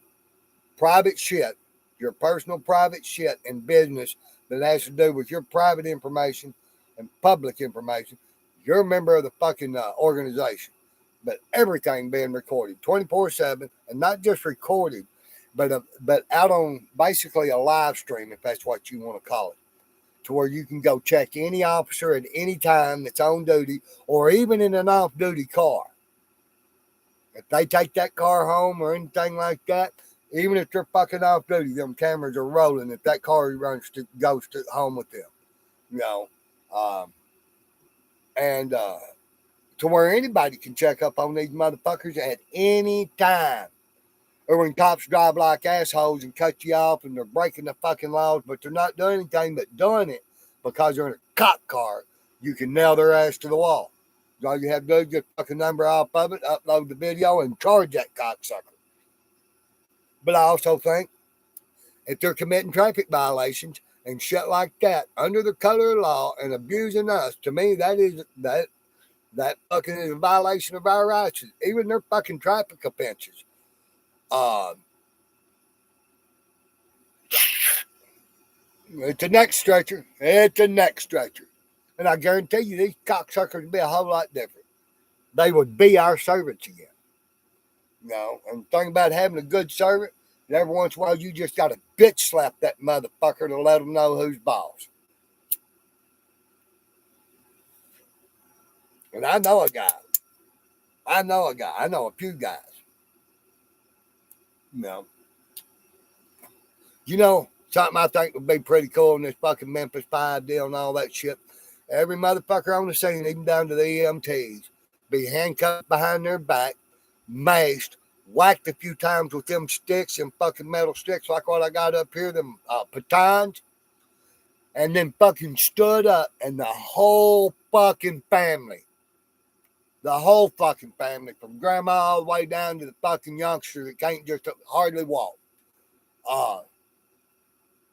private shit, your personal private shit and business that has to do with your private information and public information, you're a member of the fucking organization. But everything being recorded 24/7, and not just recorded, but out on basically a live stream, if that's what you want to call it, to where you can go check any officer at any time that's on duty, or even in an off duty car. If they take that car home or anything like that, Even if they're fucking off duty, them cameras are rolling. If that car goes to home with them, you know, um, and to where anybody can check up on these motherfuckers at any time. Or when cops drive like assholes and cut you off and they're breaking the fucking laws, but they're not doing anything but doing it because they're in a cop car, you can nail their ass to the wall. All you have to do is get the fucking number off of it, upload the video, and charge that cocksucker. But I also think if they're committing traffic violations and shit like that under the color of law and abusing us, to me that fucking is a violation of our rights, even their fucking traffic offenses. It's the next stretcher. It's the next stretcher. And I guarantee you, these cocksuckers would be a whole lot different. They would be our servants again. And the thing about having a good servant, every once in a while you just got to bitch slap that motherfucker to let them know who's boss. And I know a guy. I know a few guys. Something I think would be pretty cool in this fucking Memphis 5 deal and all that shit. Every motherfucker on the scene, even down to the EMTs, be handcuffed behind their back, maced, whacked a few times with them sticks and fucking metal sticks like what I got up here, them batons, and then fucking stood up, and the whole fucking family, from grandma all the way down to the fucking youngster that can't just hardly walk,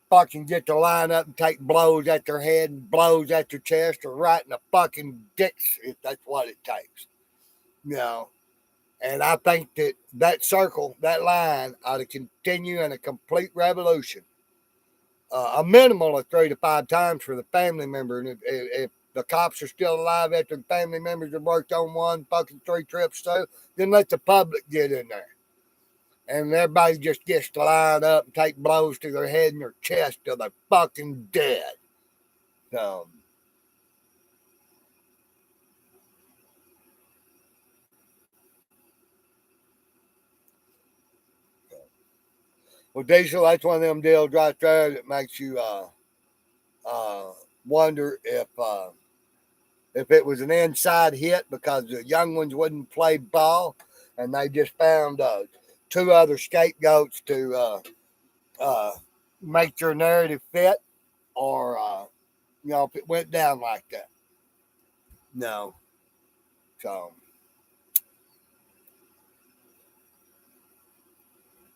fucking get to line up and take blows at their head and blows at their chest or right in the fucking dicks if that's what it takes. And I think that circle, that line, ought to continue in a complete revolution. A minimal of 3 to 5 times for the family member. And if the cops are still alive after the family members have worked on one fucking 3 trips too, then let the public get in there. And everybody just gets to line up and take blows to their head and their chest till they're fucking dead. Well, Diesel, that's one of them deals right there that makes you wonder if it was an inside hit because the young ones wouldn't play ball and they just found 2 other scapegoats to make their narrative fit, or if it went down like that. No. So,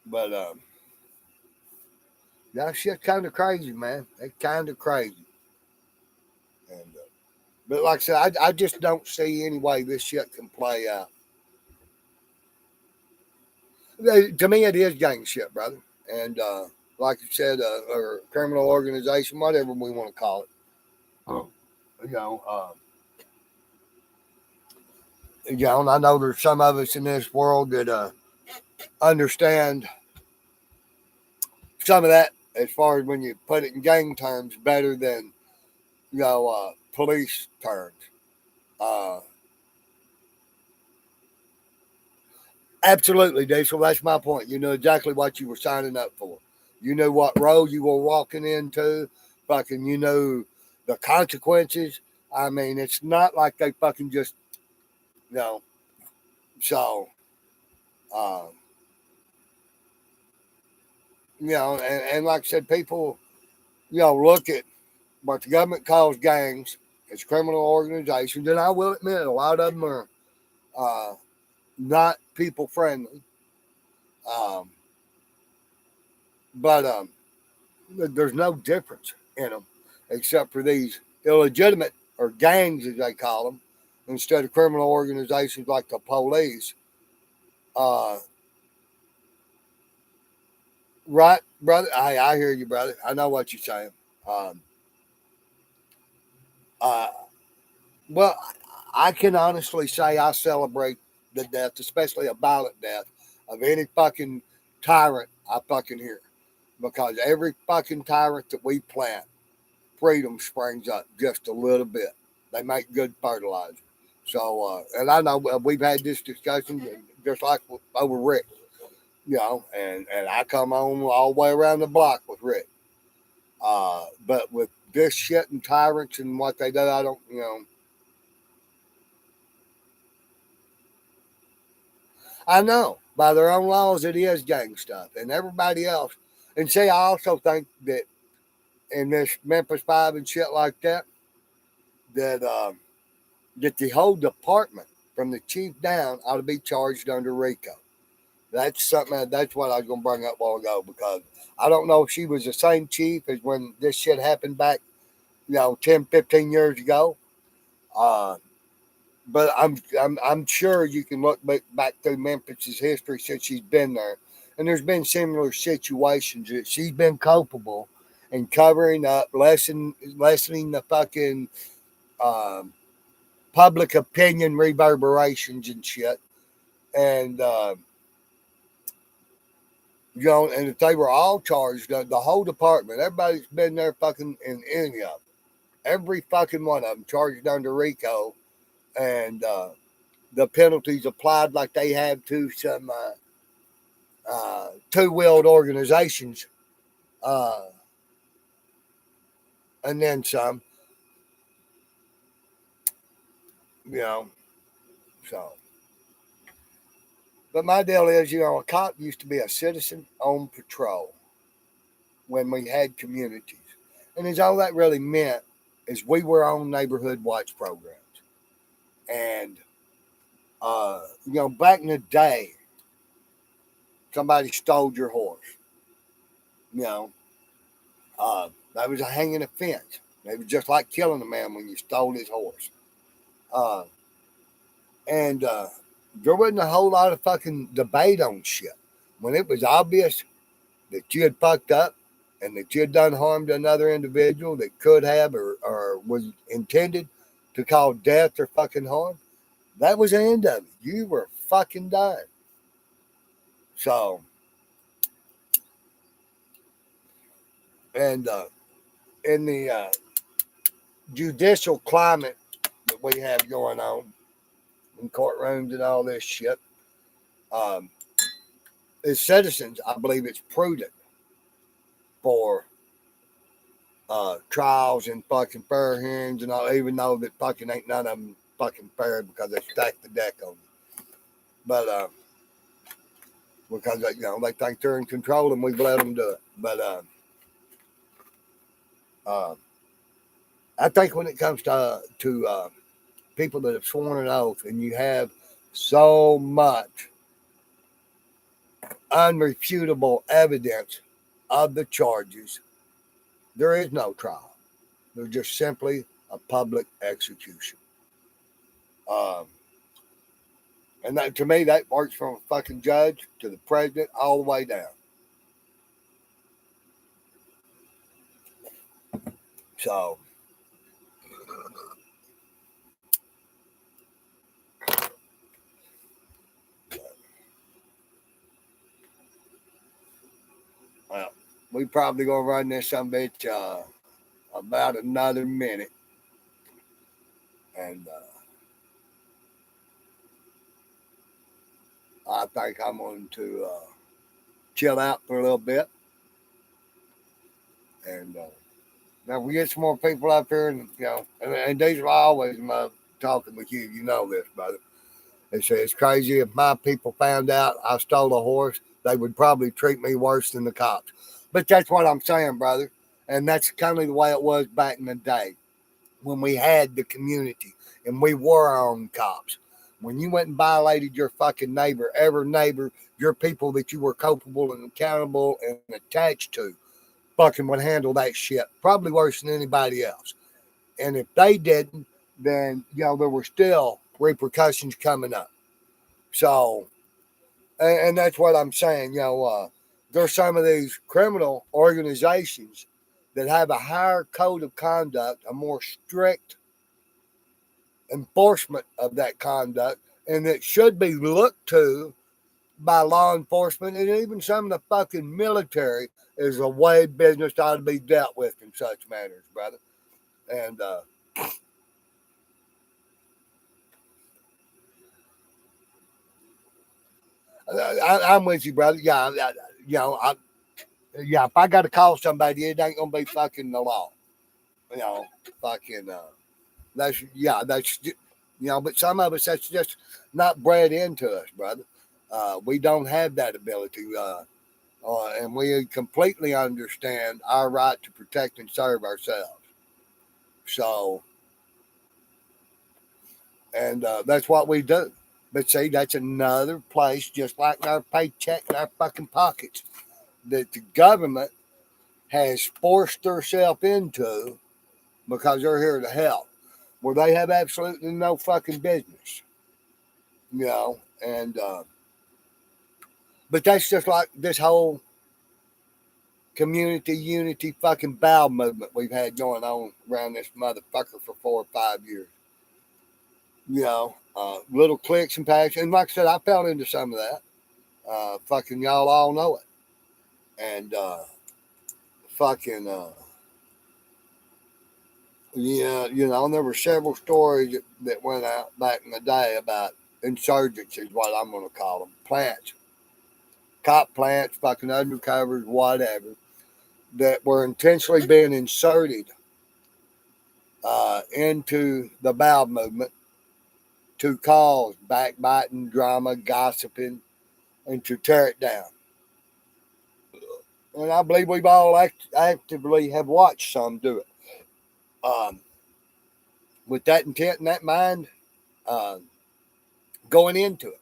but that shit's kind of crazy, man. It's kind of crazy. And but like I said, I just don't see any way this shit can play out. To me, it is gang shit, brother. And like you said, or criminal organization, whatever we want to call it. And I know there's some of us in this world that understand some of that as far as when you put it in gang terms better than police terms. Absolutely, Diesel. That's my point. You know exactly what you were signing up for. You know what road you were walking into. Fucking, you know the consequences. I mean, it's not like they fucking just, So, um, and like I said, people, look at what the government calls gangs as criminal organizations, and I will admit a lot of them are not people friendly. But there's no difference in them except for these illegitimate or gangs, as they call them, instead of criminal organizations like the police. Right, brother? I hear you, brother. I know what you're saying. Um, uh, well, I can honestly say I celebrate the death, especially a violent death, of any fucking tyrant I fucking hear. Because every fucking tyrant that we plant, freedom springs up just a little bit. They make good fertilizer. So, and I know we've had this discussion just like over Rick. and I come on all the way around the block with Rick. But with this shit and tyrants and what they do, I don't, I know by their own laws it is gang stuff, and everybody else. And see, I also think that in this Memphis Five and shit like that, that that the whole department from the chief down ought to be charged under RICO. That's something. That's what I was gonna bring up a while ago because I don't know if she was the same chief as when this shit happened back, 10, 15 years ago. Uh, but I'm sure you can look back through Memphis's history since she's been there, and there's been similar situations that she's been culpable in covering up, lessening the fucking um, public opinion reverberations and shit, and and if they were all charged, the whole department, everybody's been there fucking in any of them, every fucking one of them charged under RICO, and the penalties applied like they have to some two-wheeled organizations, uh, and then some, you know. So, but my deal is, a cop used to be a citizen on patrol when we had communities, and is all that really meant is we were on neighborhood watch programs, and back in the day, somebody stole your horse, you know. That was a hanging offense. It was just like killing a man when you stole his horse. Uh, and there wasn't a whole lot of fucking debate on shit. When it was obvious that you had fucked up and that you had done harm to another individual that could have or was intended to cause death or fucking harm, that was the end of it. You were fucking done. So, and in the judicial climate that we have going on in courtrooms and all this shit, um, as citizens, I believe it's prudent for trials and fucking fair hearings and all, even though that fucking ain't none of them fucking fair because they stack the deck on you. But because they think they're in control and we've let them do it. But uh, I think when it comes to people that have sworn an oath and you have so much unrefutable evidence of the charges, there is no trial. They're just simply a public execution. Um, and that, to me, that works from a fucking judge to the president all the way down. So, well, we probably gonna run this some bitch about another minute, and I think I'm going to chill out for a little bit, and now we get some more people up here, and and these are always my talking with you. You know this, brother. They say it's crazy if my people found out I stole a horse, they would probably treat me worse than the cops. But that's what I'm saying, brother. And that's kind of the way it was back in the day when we had the community and we were our own cops. When you went and violated your fucking neighbor, every neighbor, your people that you were culpable and accountable and attached to, fucking would handle that shit probably worse than anybody else. And if they didn't, then there were still repercussions coming up. So, and that's what I'm saying. There's some of these criminal organizations that have a higher code of conduct, a more strict enforcement of that conduct, and it should be looked to by law enforcement and even some of the fucking military is a way business ought to be dealt with in such matters, brother. And I'm with you, brother. Yeah, you know, yeah. If I got to call somebody, it ain't gonna be fucking the law. You know, fucking. That's but some of us that's just not bred into us, brother. We don't have that ability, and we completely understand our right to protect and serve ourselves. So, and that's what we do. But see, that's another place, just like our paycheck and our fucking pockets, that the government has forced themselves into because they're here to help, where they have absolutely no fucking business, and but that's just like this whole community unity fucking bowel movement we've had going on around this motherfucker for 4 or 5 years. Little clicks and packs, and like I said, I fell into some of that. Fucking y'all all know it, and fucking yeah, and there were several stories that went out back in the day about insurgents, is what I'm going to call them, plants, cop plants, fucking undercovers, whatever, that were intentionally being inserted into the bowel movement to cause backbiting, drama, gossiping, and to tear it down. And I believe we've all actively have watched some do it. Um, with that intent in that mind, uh, going into it.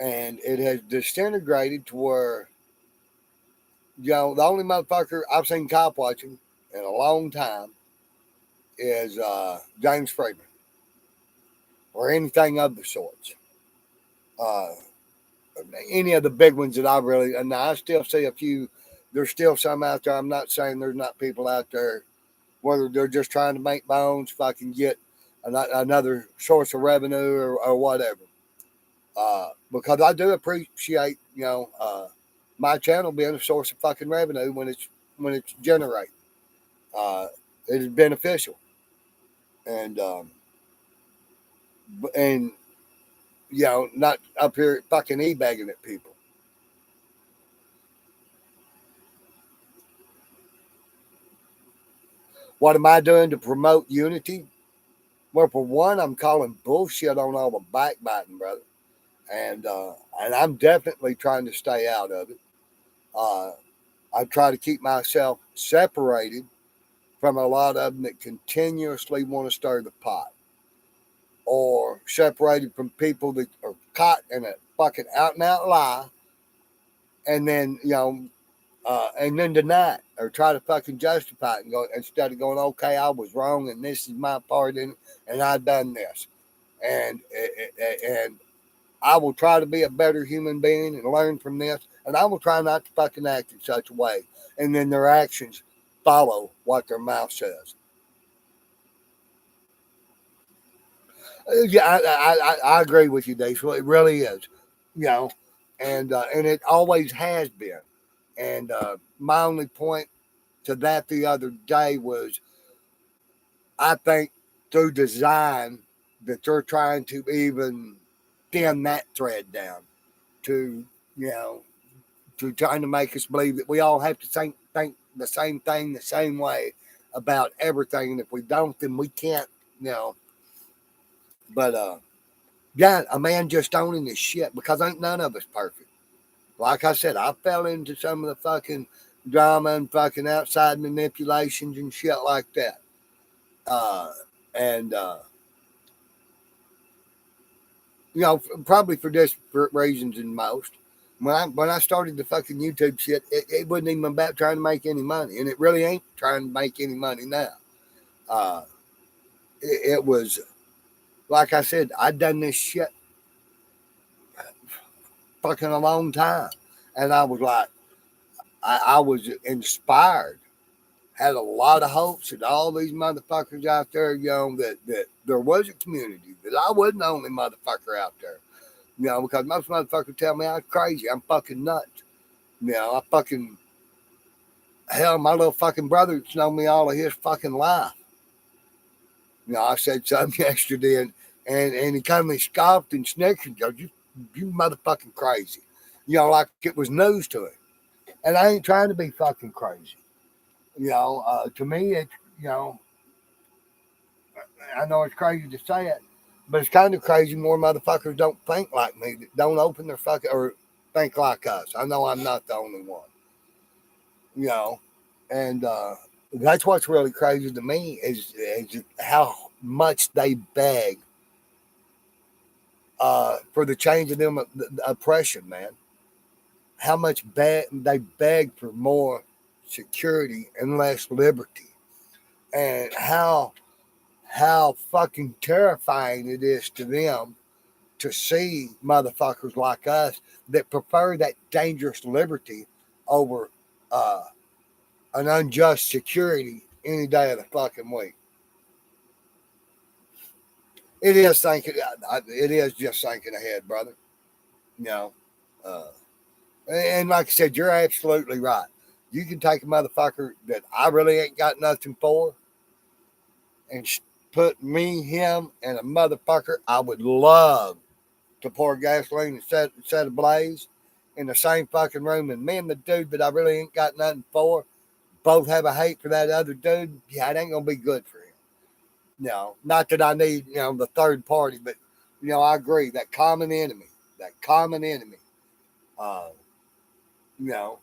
And it has disintegrated to where, the only motherfucker I've seen cop watching in a long time is James Freeman or anything of the sorts. Uh, any of the big ones that I really, and I still see a few. There's still some out there. I'm not saying there's not people out there, whether they're just trying to make bones, fucking get another source of revenue or whatever. Because I do appreciate, my channel being a source of fucking revenue when it's generated. Uh, it is beneficial, and and not up here fucking e-bagging at people. What am I doing to promote unity? Well, for one, I'm calling bullshit on all the backbiting, brother, and I'm definitely trying to stay out of it. Uh, I try to keep myself separated from a lot of them that continuously want to stir the pot, or separated from people that are caught in a fucking out and out lie, and then and then deny it or try to fucking justify it and go, instead of going, okay, I was wrong and this is my part in it and I've done this, and I will try to be a better human being and learn from this, and I will try not to fucking act in such a way, and then their actions follow what their mouth says. Yeah, I agree with you, Dave. Well, it really is, you know, and it always has been. And my only point to that the other day was, I think through design that they're trying to even thin that thread down to, you know, to trying to make us believe that we all have to think the same thing the same way about everything, and if we don't, then we can't, you know. But yeah, a man just owning his shit, because ain't none of us perfect. Like I said, I fell into some of the fucking drama and fucking outside manipulations and shit like that. Uh, and probably for different reasons than most. When I started the fucking YouTube shit, it wasn't even about trying to make any money, and it really ain't trying to make any money now. Uh, it was, like I said, I'd done this shit fucking a long time, and I was like, I was inspired, had a lot of hopes that all these motherfuckers out there, that there was a community, that I wasn't the only motherfucker out there, because most motherfuckers tell me I'm crazy, I'm fucking nuts. I fucking, hell, my little fucking brother's known me all of his fucking life. I said something yesterday, and he kind of scoffed and snickered. Goes, you motherfucking crazy. Like it was news to him. And I ain't trying to be fucking crazy. To me, it's, I know it's crazy to say it, but it's kind of crazy more motherfuckers don't think like me, that don't open their fucking, or think like us. I know I'm not the only one, you know, and that's what's really crazy to me is how much they beg for the change of them the oppression, man. How much they beg for more security and less liberty, and how fucking terrifying it is to them to see motherfuckers like us that prefer that dangerous liberty over uh, an unjust security any day of the fucking week. It is thinking. It is just thinking ahead, brother. You know, uh, and like I said, you're absolutely right. You can take a motherfucker that I really ain't got nothing for, and put me, him, and a motherfucker I would love to pour gasoline and set ablaze in the same fucking room, and me and the dude that I really ain't got nothing for both have a hate for that other dude. Yeah, it ain't gonna be good for him. Not that I need the third party, but I agree that common enemy, uh, you know,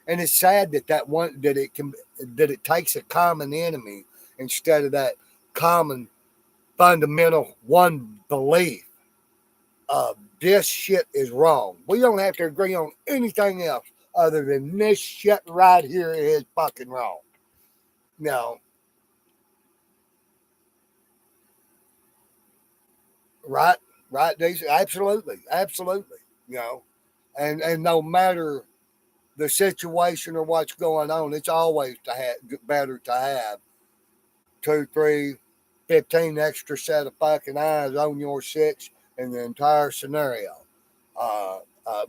and it's sad that it takes a common enemy instead of that common fundamental one belief. This shit is wrong. We don't have to agree on anything else other than this shit right here is fucking wrong. No, right, right, Daisy, absolutely, absolutely. You know, and no matter the situation or what's going on, it's always better to have two, three, 15 extra set of fucking eyes on your six in the entire scenario.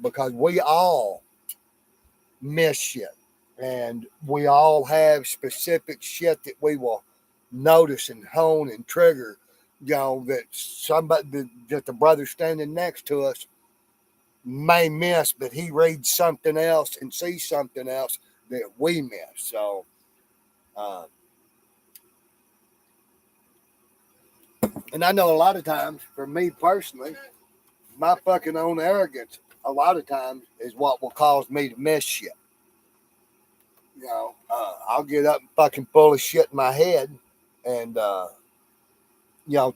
Because we all miss shit. And we all have specific shit that we will notice and hone and trigger, that that the brother standing next to us may miss, but he reads something else and sees something else that we miss. So, uh, and I know a lot of times, for me personally, my fucking own arrogance, a lot of times, is what will cause me to miss shit. I'll get up fucking full of shit in my head and,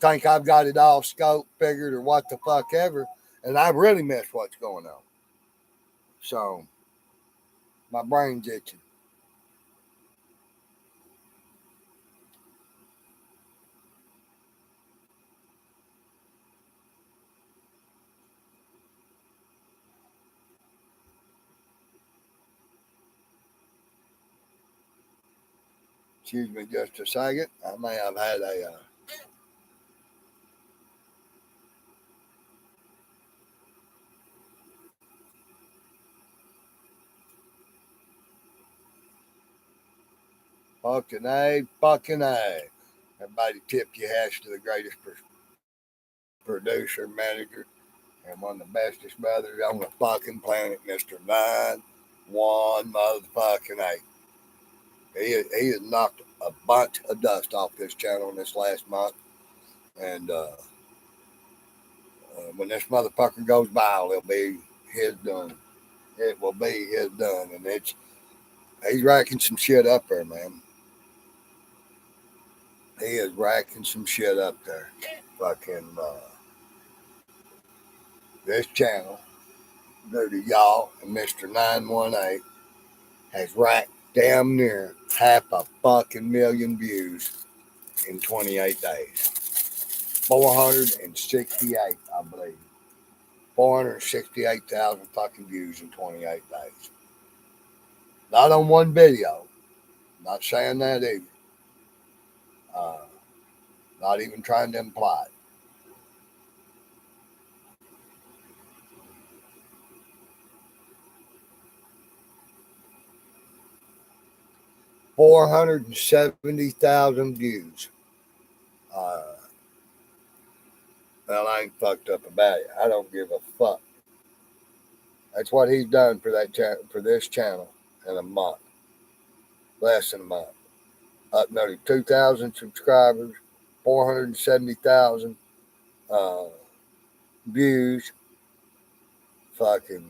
think I've got it all scoped, figured, or what the fuck ever, and I really miss what's going on. So, my brain's itching. Excuse me just a second. I may have had a fucking A. Everybody tip your hats to the greatest producer, manager, and one of the bestest brothers on the fucking planet, Mr. 9-1 motherfucking 8. He has knocked a bunch of dust off this channel in this last month. And when this motherfucker goes viral, it'll be his done. It will be his done. And he's racking some shit up there, man. He is racking some shit up there. Fucking this channel, due to y'all and Mr. 918, has racked damn near half a fucking million views in 28 days. 468, I believe. 468,000 fucking views in 28 days. Not on one video. Not saying that either. Uh, Not even trying to imply it. 470,000 views. Uh, Well, I ain't fucked up about it. I don't give a fuck. That's what he's done for for this channel in a month, less than a month. Up nearly 2,000 subscribers, 470,000 uh, views. Fucking,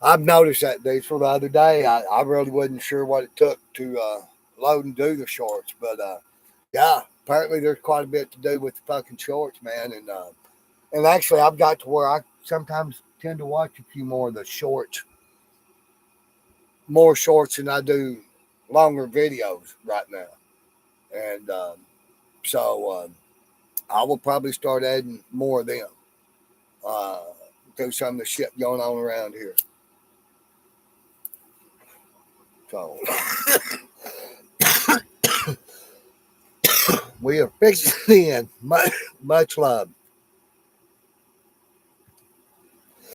I've noticed that dude for the other day. I really wasn't sure what it took to load and do the shorts, but yeah, apparently there's quite a bit to do with the fucking shorts, man. And actually, I've got to where I sometimes tend to watch a few more of the shorts, more shorts than I do longer videos right now. And so I will probably start adding more of them uh, through some of the shit going on around here. So we are fixing the end. Much love.